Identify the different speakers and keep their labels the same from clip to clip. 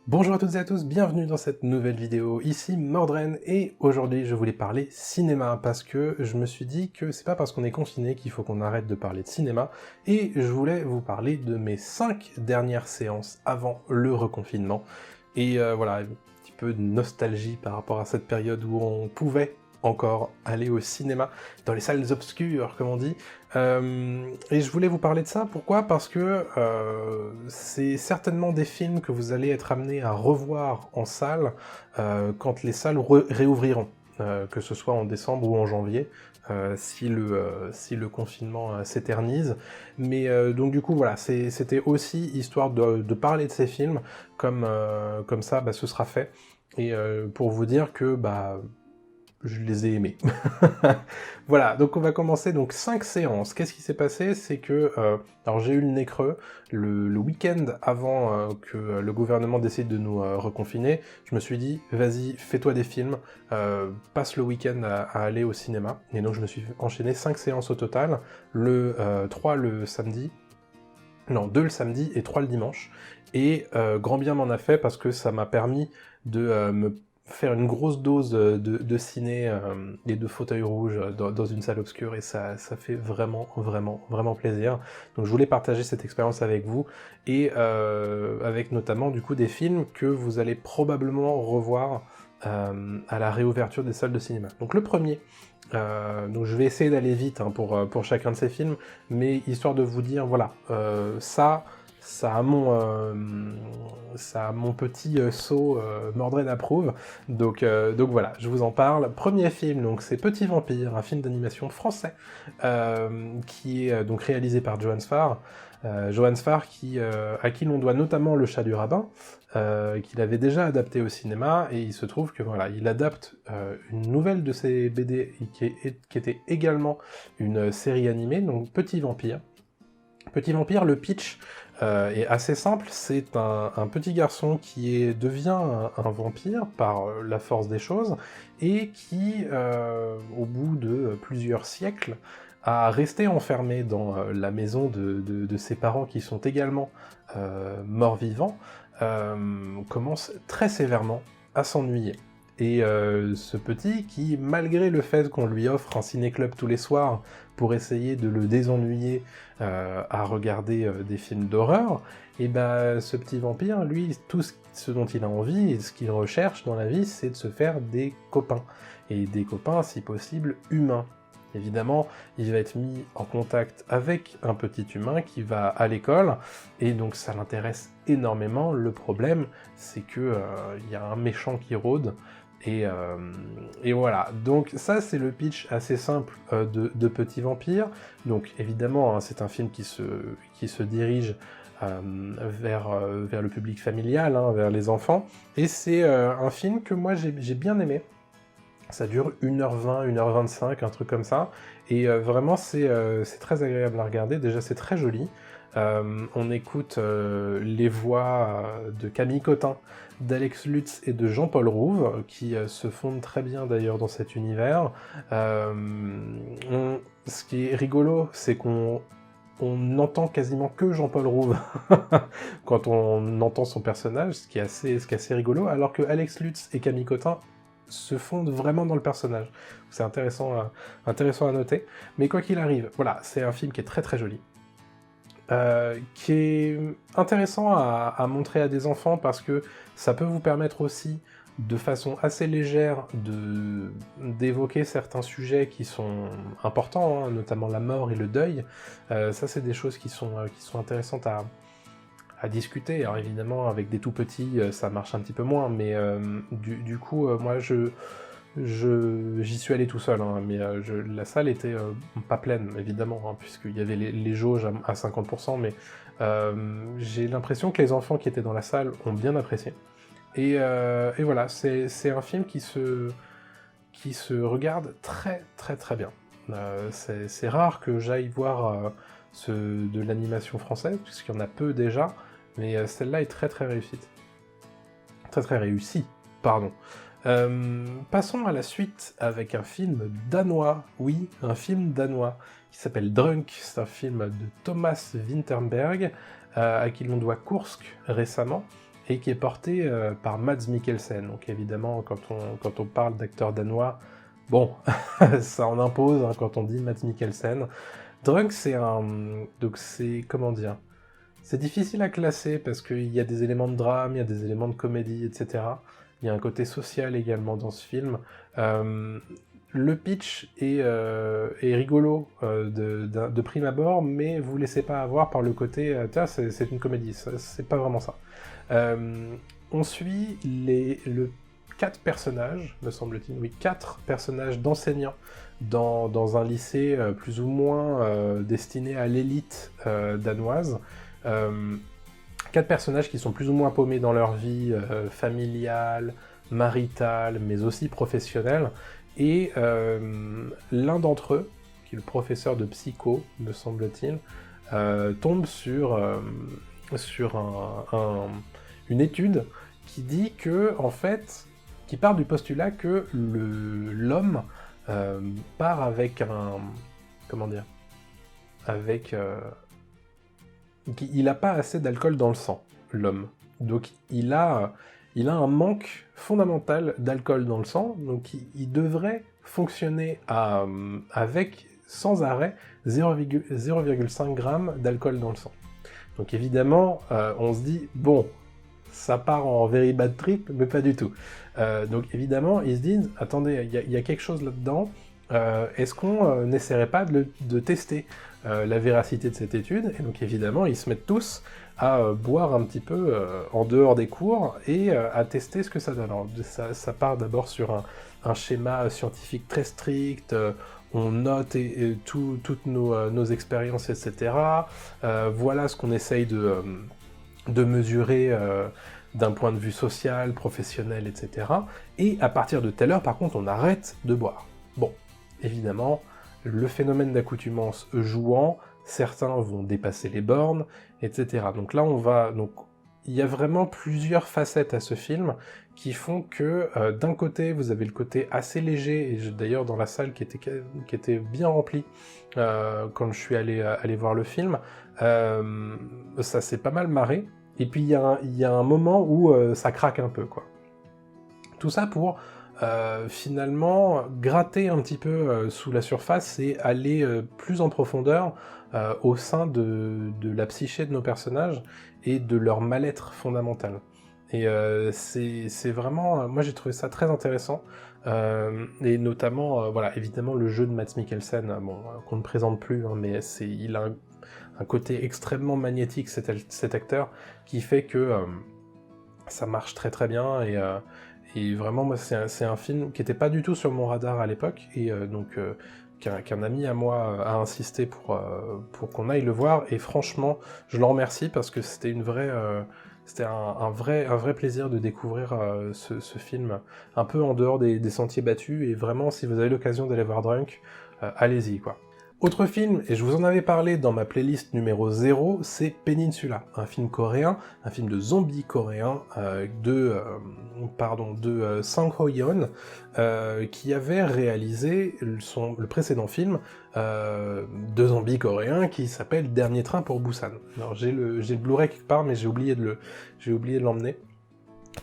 Speaker 1: Bonjour à toutes et à tous, bienvenue dans cette nouvelle vidéo, ici Mordren, et aujourd'hui je voulais parler cinéma, parce que je me suis dit que c'est pas parce qu'on est confiné qu'il faut qu'on arrête de parler de cinéma, et je voulais vous parler de mes 5 dernières séances avant le reconfinement, et voilà, un petit peu de nostalgie par rapport à cette période où on pouvait encore aller au cinéma, dans les salles obscures, comme on dit, et je voulais vous parler de ça, pourquoi? Parce que c'est certainement des films que vous allez être amenés à revoir en salle quand les salles réouvriront, que ce soit en décembre ou en janvier, si le confinement s'éternise. Mais donc du coup, voilà, c'était aussi histoire de parler de ces films, comme ça, bah, ce sera fait, et pour vous dire que, bah, je les ai aimés. Voilà, donc on va commencer, donc 5 séances. Qu'est-ce qui s'est passé? C'est que, alors j'ai eu le nez creux, le week-end avant que le gouvernement décide de nous reconfiner, je me suis dit, vas-y, fais-toi des films, passe le week-end à aller au cinéma, et donc je me suis enchaîné 5 séances au total, 3 le samedi, non, 2 le samedi et 3 le dimanche, et grand bien m'en a fait parce que ça m'a permis de me faire une grosse dose de ciné et de fauteuil rouge dans une salle obscure, et ça fait vraiment, vraiment, vraiment plaisir. Donc je voulais partager cette expérience avec vous, et avec notamment du coup des films que vous allez probablement revoir à la réouverture des salles de cinéma. Donc le premier, donc je vais essayer d'aller vite hein, pour chacun de ces films, mais histoire de vous dire, voilà, ça a mon petit saut Mordred approuve, donc voilà, je vous en parle. Premier film, donc c'est Petit Vampire, un film d'animation français, qui est donc réalisé par Johan Sfar. Johan Sfar à qui l'on doit notamment Le Chat du Rabbin, qu'il avait déjà adapté au cinéma, et il se trouve que voilà, il adapte une nouvelle de ses BD qui était également une série animée, donc Petit Vampire. Petit Vampire, le pitch est assez simple, c'est un petit garçon qui devient un vampire par la force des choses, et qui, au bout de plusieurs siècles, a resté enfermé dans la maison de ses parents qui sont également morts-vivants, commence très sévèrement à s'ennuyer. Et ce petit, qui, malgré le fait qu'on lui offre un ciné-club tous les soirs pour essayer de le désennuyer à regarder des films d'horreur, et ben ce petit vampire, lui, tout ce dont il a envie et ce qu'il recherche dans la vie, c'est de se faire des copains. Et des copains, si possible, humains. Évidemment, il va être mis en contact avec un petit humain qui va à l'école, et donc ça l'intéresse énormément. Le problème, c'est que y a un méchant qui rôde, et voilà. Donc ça, c'est le pitch assez simple de Petit Vampire. Donc évidemment, hein, c'est un film qui se dirige vers le public familial, hein, vers les enfants, et c'est un film que moi j'ai bien aimé. Ça dure 1h20, 1h25, un truc comme ça, et vraiment c'est très agréable à regarder. Déjà c'est très joli, on écoute les voix de Camille Cotin, d'Alex Lutz et de Jean-Paul Rouve, qui se fondent très bien d'ailleurs dans cet univers. Ce qui est rigolo, c'est qu'on n'entend quasiment que Jean-Paul Rouve quand on entend son personnage, ce qui est assez rigolo, alors que Alex Lutz et Camille Cotin se fondent vraiment dans le personnage. C'est intéressant à noter. Mais quoi qu'il arrive, voilà, c'est un film qui est très très joli. Qui est intéressant à montrer à des enfants parce que ça peut vous permettre aussi, de façon assez légère, d'évoquer certains sujets qui sont importants, hein, notamment la mort et le deuil. Ça, c'est des choses qui sont intéressantes à discuter. Alors évidemment, avec des tout-petits, ça marche un petit peu moins, mais du coup, moi, j'y suis allé tout seul, hein, mais la salle était pas pleine, évidemment, hein, puisqu'il y avait les jauges à 50%, mais j'ai l'impression que les enfants qui étaient dans la salle ont bien apprécié. Et voilà, c'est un film qui se regarde très très très bien. C'est rare que j'aille voir de l'animation française, puisqu'il y en a peu déjà, mais celle-là est très très réussite. Très très réussie, pardon. Passons à la suite avec un film danois, oui, un film danois, qui s'appelle Drunk. C'est un film de Thomas Vinterberg, à qui l'on doit Kursk récemment, et qui est porté par Mads Mikkelsen. Donc évidemment, quand on parle d'acteurs danois, bon, ça en impose hein, quand on dit Mads Mikkelsen. Drunk, comment dire, c'est difficile à classer parce qu'il y a des éléments de drame, il y a des éléments de comédie, etc. Il y a un côté social également dans ce film. Le pitch est rigolo de prime abord, mais vous laissez pas avoir par le côté tiens, c'est une comédie, c'est pas vraiment ça. On suit le 4 personnages, me semble-t-il, oui, 4 personnages d'enseignants dans un lycée plus ou moins destiné à l'élite danoise. 4 personnages qui sont plus ou moins paumés dans leur vie familiale, maritale, mais aussi professionnelle, et l'un d'entre eux, qui est le professeur de psycho, me semble-t-il, tombe sur une étude qui dit que, en fait, qui part du postulat que l'homme part avec comment dire, il n'a pas assez d'alcool dans le sang, l'homme. Donc il a un manque fondamental d'alcool dans le sang, donc il devrait fonctionner avec, sans arrêt, 0,5 g d'alcool dans le sang. Donc évidemment, on se dit, bon, ça part en very bad trip, mais pas du tout. Donc évidemment, ils se disent, attendez, il y a quelque chose là-dedans, est-ce qu'on n'essaierait pas de tester la véracité de cette étude? Et donc évidemment, ils se mettent tous à boire un petit peu en dehors des cours et à tester ce que ça donne. Alors, ça part d'abord sur un schéma scientifique très strict, on note toutes nos expériences, etc. Voilà ce qu'on essaye de mesurer d'un point de vue social, professionnel, etc. Et à partir de telle heure, par contre, on arrête de boire. Bon, évidemment, le phénomène d'accoutumance jouant, certains vont dépasser les bornes, etc. Donc là, il y a vraiment plusieurs facettes à ce film qui font que, d'un côté, vous avez le côté assez léger, et d'ailleurs dans la salle qui était bien remplie quand je suis allé voir le film, ça s'est pas mal marré, et puis il y a un moment où ça craque un peu, quoi. Tout ça pour finalement gratter un petit peu sous la surface et aller plus en profondeur au sein de la psyché de nos personnages et de leur mal-être fondamental. Et c'est vraiment... moi j'ai trouvé ça très intéressant, et notamment, voilà, évidemment le jeu de Mads Mikkelsen, bon, qu'on ne présente plus, hein, mais il a un côté extrêmement magnétique, cet acteur, qui fait que ça marche très très bien, et vraiment, moi, c'est un film qui n'était pas du tout sur mon radar à l'époque, et donc qu'un ami à moi a insisté pour qu'on aille le voir, et franchement, je l'en remercie parce que c'était c'était un vrai plaisir de découvrir ce film un peu en dehors des sentiers battus, et vraiment, si vous avez l'occasion d'aller voir Drunk, allez-y, quoi. Autre film, et je vous en avais parlé dans ma playlist numéro 0, c'est Peninsula, un film coréen, un film de zombies coréen de Sang Ho-yeon, qui avait réalisé le précédent film de zombies coréens qui s'appelle Dernier train pour Busan. Alors j'ai le Blu-ray quelque part, mais j'ai oublié de l'emmener.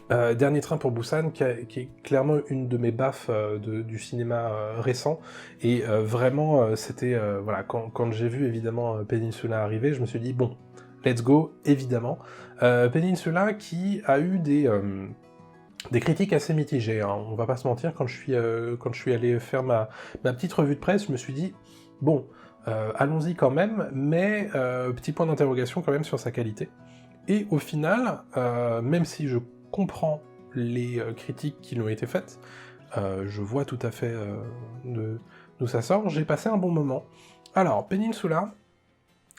Speaker 1: Dernier train pour Busan, qui est clairement une de mes baffes du cinéma récent, et vraiment c'était voilà, quand j'ai vu évidemment Peninsula arriver, je me suis dit bon, let's go, évidemment. Peninsula qui a eu des critiques assez mitigées, hein, on va pas se mentir. Quand je suis allé faire ma petite revue de presse, je me suis dit bon, allons-y quand même, mais petit point d'interrogation quand même sur sa qualité. Et au final, même si je comprends les critiques qui lui ont été faites, je vois tout à fait d'où ça sort, j'ai passé un bon moment. Alors, Peninsula,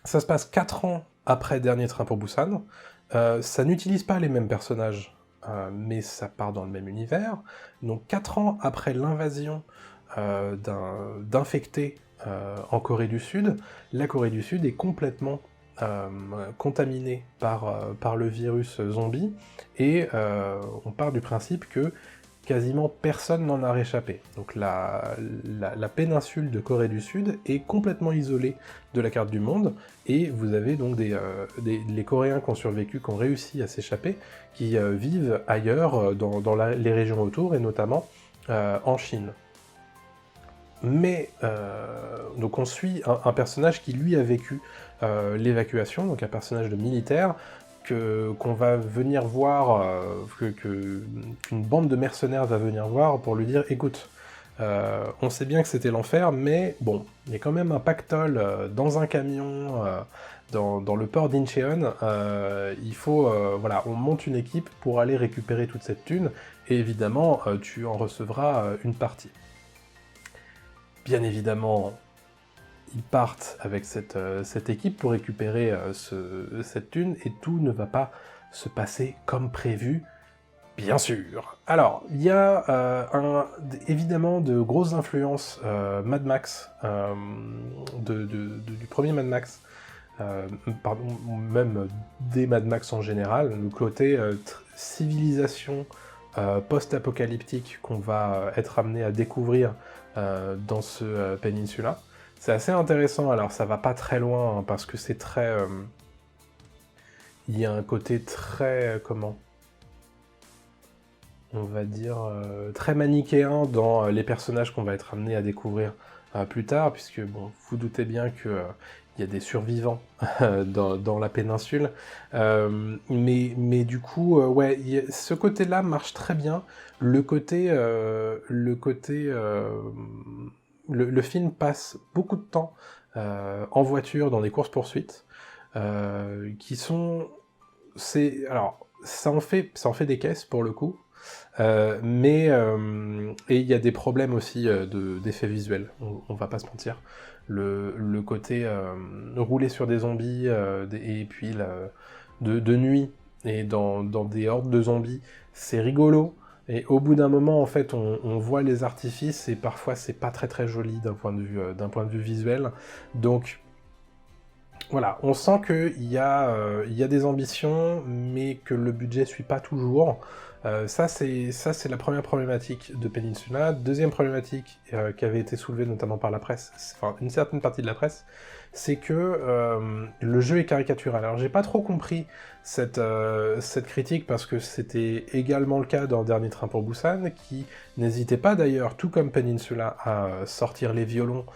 Speaker 1: ça se passe 4 ans après Dernier train pour Busan, ça n'utilise pas les mêmes personnages, mais ça part dans le même univers, donc 4 ans après l'invasion d'infectés en Corée du Sud, la Corée du Sud est complètement contaminée par le virus zombie, et on part du principe que quasiment personne n'en a réchappé. Donc la péninsule de Corée du Sud est complètement isolée de la carte du monde, et vous avez donc les Coréens qui ont survécu, qui ont réussi à s'échapper, qui vivent ailleurs, dans les régions autour, et notamment en Chine. Mais, donc on suit un personnage qui lui a vécu l'évacuation, donc un personnage de militaire, qu'on va venir voir, qu'une bande de mercenaires va venir voir pour lui dire « Écoute, on sait bien que c'était l'enfer, mais bon, il y a quand même un pactole dans un camion, dans le port d'Incheon, il faut, voilà, on monte une équipe pour aller récupérer toute cette thune, et évidemment, tu en recevras une partie. » Bien évidemment, ils partent avec cette équipe pour récupérer cette thune, et tout ne va pas se passer comme prévu, bien sûr. Alors, il y a évidemment de grosses influences Mad Max, du premier Mad Max, pardon, même des Mad Max en général, le côté civilisation post-apocalyptique qu'on va être amené à découvrir dans ce Peninsula. C'est assez intéressant, alors ça va pas très loin, hein, parce que c'est très... il y a un côté très... comment on va dire très manichéen dans les personnages qu'on va être amené à découvrir plus tard, puisque, bon, vous doutez bien que il y a des survivants dans la péninsule, mais du coup, ouais, ce côté-là marche très bien. Le film passe beaucoup de temps en voiture dans des courses-poursuites, qui sont... alors, ça en fait des caisses, pour le coup, et il y a des problèmes aussi d'effets visuels, on va pas se mentir. Le côté rouler sur des zombies, et puis de nuit, et dans des hordes de zombies, c'est rigolo, et au bout d'un moment, en fait, on voit les artifices, et parfois c'est pas très très joli d'un point de vue visuel, donc... Voilà, on sent qu'il y a des ambitions, mais que le budget suit pas toujours. Ça, c'est la première problématique de Peninsula. Deuxième problématique qui avait été soulevée notamment par la presse, enfin une certaine partie de la presse, c'est que le jeu est caricatural. Alors j'ai pas trop compris cette critique, parce que c'était également le cas dans Dernier Train pour Busan, qui n'hésitait pas d'ailleurs, tout comme Peninsula, à sortir les violons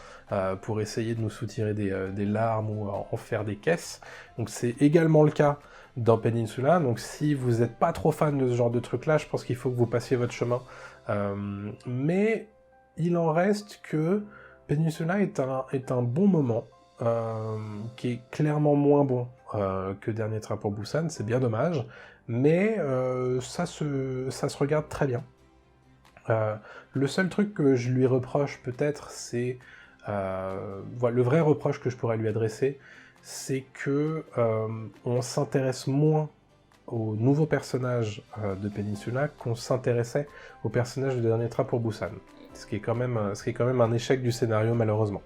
Speaker 1: pour essayer de nous soutirer des larmes ou en faire des caisses. Donc c'est également le cas dans Peninsula, donc si vous n'êtes pas trop fan de ce genre de truc-là, je pense qu'il faut que vous passiez votre chemin. Mais il en reste que Peninsula est un bon moment, qui est clairement moins bon que Dernier Train pour Busan, c'est bien dommage, mais ça se regarde très bien. Le seul truc que je lui reproche peut-être, c'est... voilà, le vrai reproche que je pourrais lui adresser, c'est que on s'intéresse moins aux nouveaux personnages de Peninsula qu'on s'intéressait aux personnages de Dernier Train pour Busan. Ce qui est quand même un échec du scénario, malheureusement.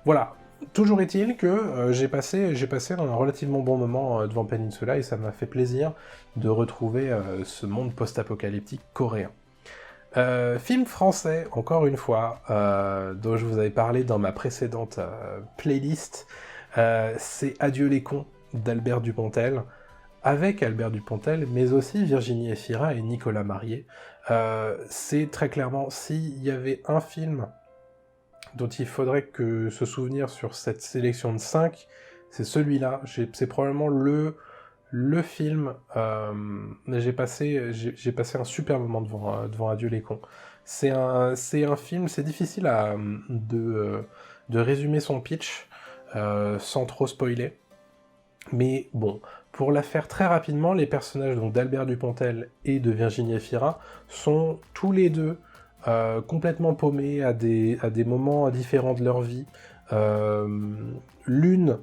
Speaker 1: Voilà. Toujours est-il que j'ai passé un relativement bon moment devant Peninsula, et ça m'a fait plaisir de retrouver ce monde post-apocalyptique coréen. Film français, encore une fois, dont je vous avais parlé dans ma précédente playlist, c'est Adieu les cons d'Albert Dupontel, avec Albert Dupontel, mais aussi Virginie Efira et Nicolas Marié. C'est très clairement, s'il y avait un film dont il faudrait que se souvenir sur cette sélection de 5, c'est celui-là. C'est probablement le film, j'ai passé un super moment devant Adieu les cons. C'est un film, c'est difficile de résumer son pitch sans trop spoiler, mais bon, pour la faire très rapidement, les personnages donc d'Albert Dupontel et de Virginie Efira sont tous les deux complètement paumés à des moments différents de leur vie. L'une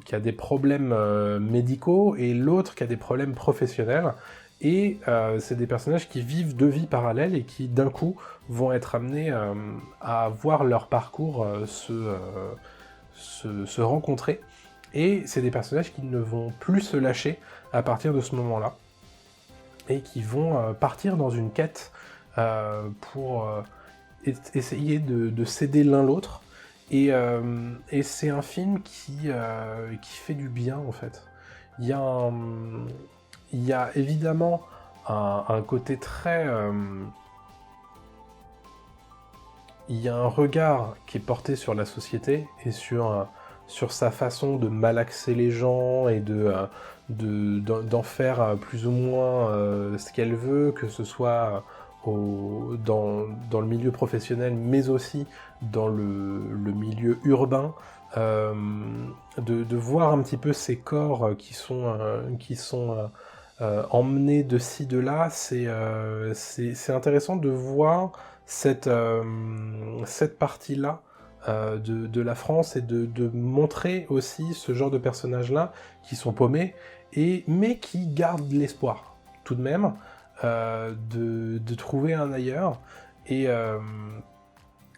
Speaker 1: qui a des problèmes médicaux, et l'autre qui a des problèmes professionnels, et c'est des personnages qui vivent deux vies parallèles et qui d'un coup vont être amenés à voir leur parcours se rencontrer, et c'est des personnages qui ne vont plus se lâcher à partir de ce moment-là. et qui vont partir dans une quête pour essayer de s'aider l'un l'autre. Et c'est un film qui fait du bien, en fait. Il y a évidemment un côté très... il y a un regard qui est porté sur la société et sur sa façon de malaxer les gens et d'en faire plus ou moins ce qu'elle veut, que ce soit dans le milieu professionnel, mais aussi dans le milieu urbain, de voir un petit peu ces corps qui sont emmenés de ci, de là. C'est intéressant de voir cette partie-là de la France et de montrer aussi ce genre de personnages-là qui sont paumés, mais qui gardent l'espoir tout de même de trouver un ailleurs. Et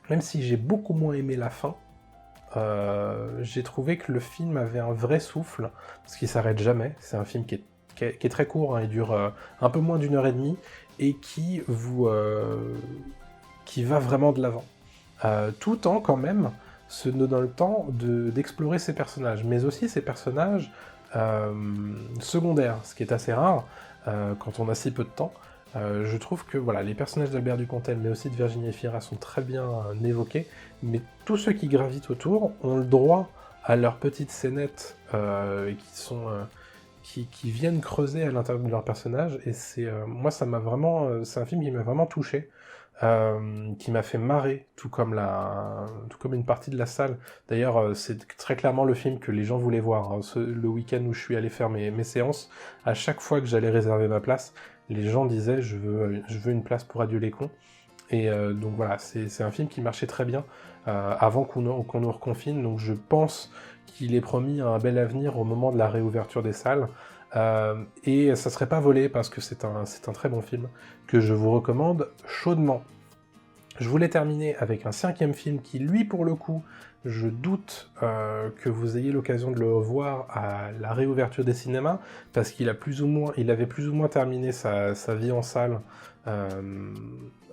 Speaker 1: même si j'ai beaucoup moins aimé la fin, j'ai trouvé que le film avait un vrai souffle, parce qu'il s'arrête jamais. C'est un film qui est très court, hein, il dure un peu moins d'1h30, et qui va vraiment de l'avant. Tout en, quand même, se donnant le temps d'explorer ces personnages, mais aussi ces personnages secondaires, ce qui est assez rare quand on a si peu de temps. Je trouve que voilà, les personnages d'Albert Dupontel, mais aussi de Virginie Efira, sont très bien évoqués, mais tous ceux qui gravitent autour ont le droit à leurs petites scénettes qui viennent creuser à l'intérieur de leurs personnages, et moi ça m'a vraiment, c'est un film qui m'a vraiment touché, qui m'a fait marrer, tout comme une partie de la salle. D'ailleurs, c'est très clairement le film que les gens voulaient voir, hein. Le week-end où je suis allé faire mes séances, à chaque fois que j'allais réserver ma place, les gens disaient je veux une place pour Adieu les cons. Et donc voilà, c'est un film qui marchait très bien avant qu'on nous reconfine, donc je pense qu'il est promis un bel avenir au moment de la réouverture des salles. Et ça serait pas volé, parce que c'est un très bon film que je vous recommande chaudement. Je voulais terminer avec un 5e film qui, lui, pour le coup, je doute que vous ayez l'occasion de le voir à la réouverture des cinémas, parce qu'il avait plus ou moins terminé sa vie en salle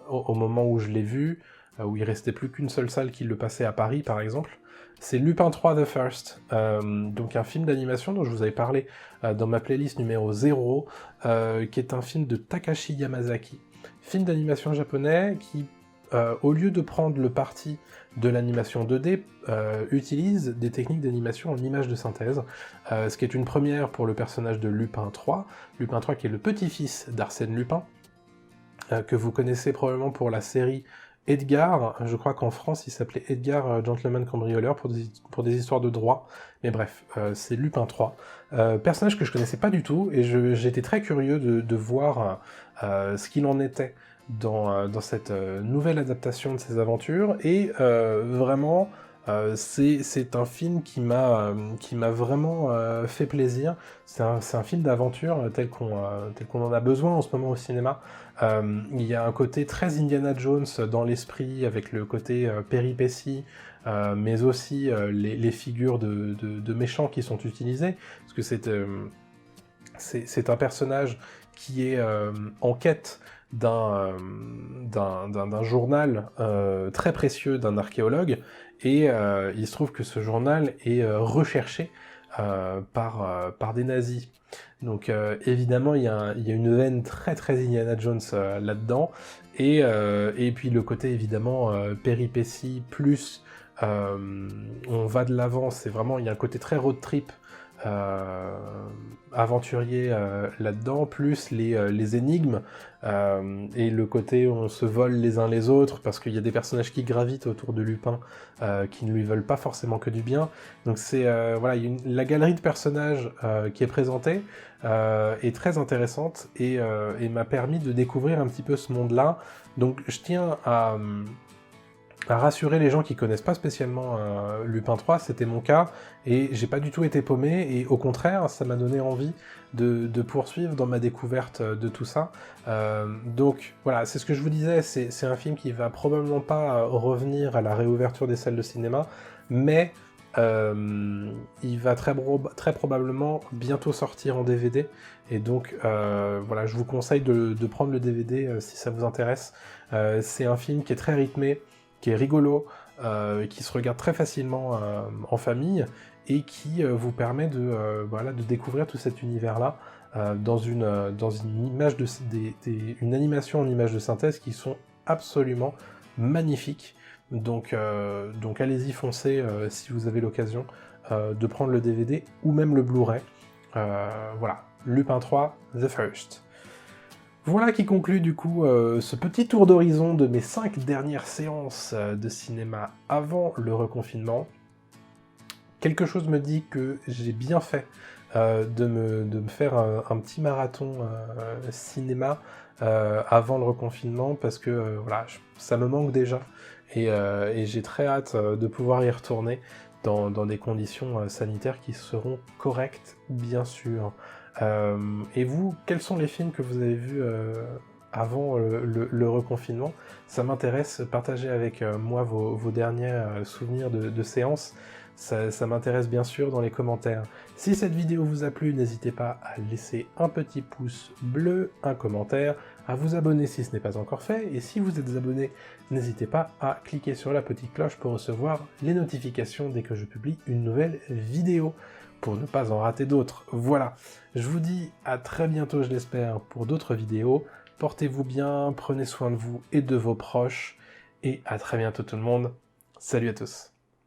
Speaker 1: au moment où je l'ai vu, où il restait plus qu'une seule salle qui le passait à Paris, par exemple. C'est Lupin 3 The First, donc un film d'animation dont je vous avais parlé dans ma playlist numéro 0, qui est un film de Takashi Yamazaki, film d'animation japonais qui, au lieu de prendre le parti de l'animation 2D, utilise des techniques d'animation en images de synthèse, ce qui est une première pour le personnage de Lupin 3, Lupin 3 qui est le petit-fils d'Arsène Lupin, que vous connaissez probablement pour la série Edgar. Je crois qu'en France il s'appelait Edgar Gentleman Cambrioleur pour des histoires de droit, mais bref, c'est Lupin 3. Personnage que je connaissais pas du tout, et j'étais très curieux de voir ce qu'il en était dans cette nouvelle adaptation de ses aventures, et vraiment c'est un film qui m'a vraiment fait plaisir. C'est un film d'aventure tel qu'on en a besoin en ce moment au cinéma. Il y a un côté très Indiana Jones dans l'esprit, avec le côté péripétie, mais aussi les figures de méchants qui sont utilisées, parce que c'est un personnage qui est en quête d'un journal très précieux d'un archéologue, et il se trouve que ce journal est recherché par des nazis. Donc évidemment il y a une veine très très Indiana Jones là-dedans, et puis le côté évidemment péripétie plus on va de l'avant, c'est vraiment, il y a un côté très road trip aventurier là-dedans, plus les énigmes et le côté où on se vole les uns les autres, parce qu'il y a des personnages qui gravitent autour de Lupin qui ne lui veulent pas forcément que du bien. Donc c'est voilà, la galerie de personnages qui est présentée est très intéressante, et m'a permis de découvrir un petit peu ce monde-là. Donc je tiens à rassurer les gens qui connaissent pas spécialement Lupin 3, c'était mon cas, et j'ai pas du tout été paumé, et au contraire, ça m'a donné envie de poursuivre dans ma découverte de tout ça. Donc voilà, c'est ce que je vous disais, c'est un film qui va probablement pas revenir à la réouverture des salles de cinéma, mais Il va très probablement bientôt sortir en DVD, et donc voilà, je vous conseille de prendre le DVD si ça vous intéresse. C'est un film qui est très rythmé, qui est rigolo, qui se regarde très facilement en famille, et qui vous permet voilà, de découvrir tout cet univers-là dans une une animation en images de synthèse qui sont absolument magnifiques. Donc allez-y, foncez si vous avez l'occasion de prendre le DVD ou même le Blu-ray. Voilà, Lupin 3, The First. Voilà qui conclut du coup ce petit tour d'horizon de mes 5 dernières séances de cinéma avant le reconfinement. Quelque chose me dit que j'ai bien fait de me faire un petit marathon cinéma avant le reconfinement, parce que voilà, ça me manque déjà, et j'ai très hâte de pouvoir y retourner dans des conditions sanitaires qui seront correctes, bien sûr. Et vous, quels sont les films que vous avez vus avant le reconfinement? Ça m'intéresse, partagez avec moi vos derniers souvenirs de séances. Ça m'intéresse bien sûr dans les commentaires. Si cette vidéo vous a plu, n'hésitez pas à laisser un petit pouce bleu, un commentaire, à vous abonner si ce n'est pas encore fait, et si vous êtes abonné, n'hésitez pas à cliquer sur la petite cloche pour recevoir les notifications dès que je publie une nouvelle vidéo, pour ne pas en rater d'autres. Voilà, je vous dis à très bientôt, je l'espère, pour d'autres vidéos. Portez-vous bien, prenez soin de vous et de vos proches, et à très bientôt tout le monde. Salut à tous.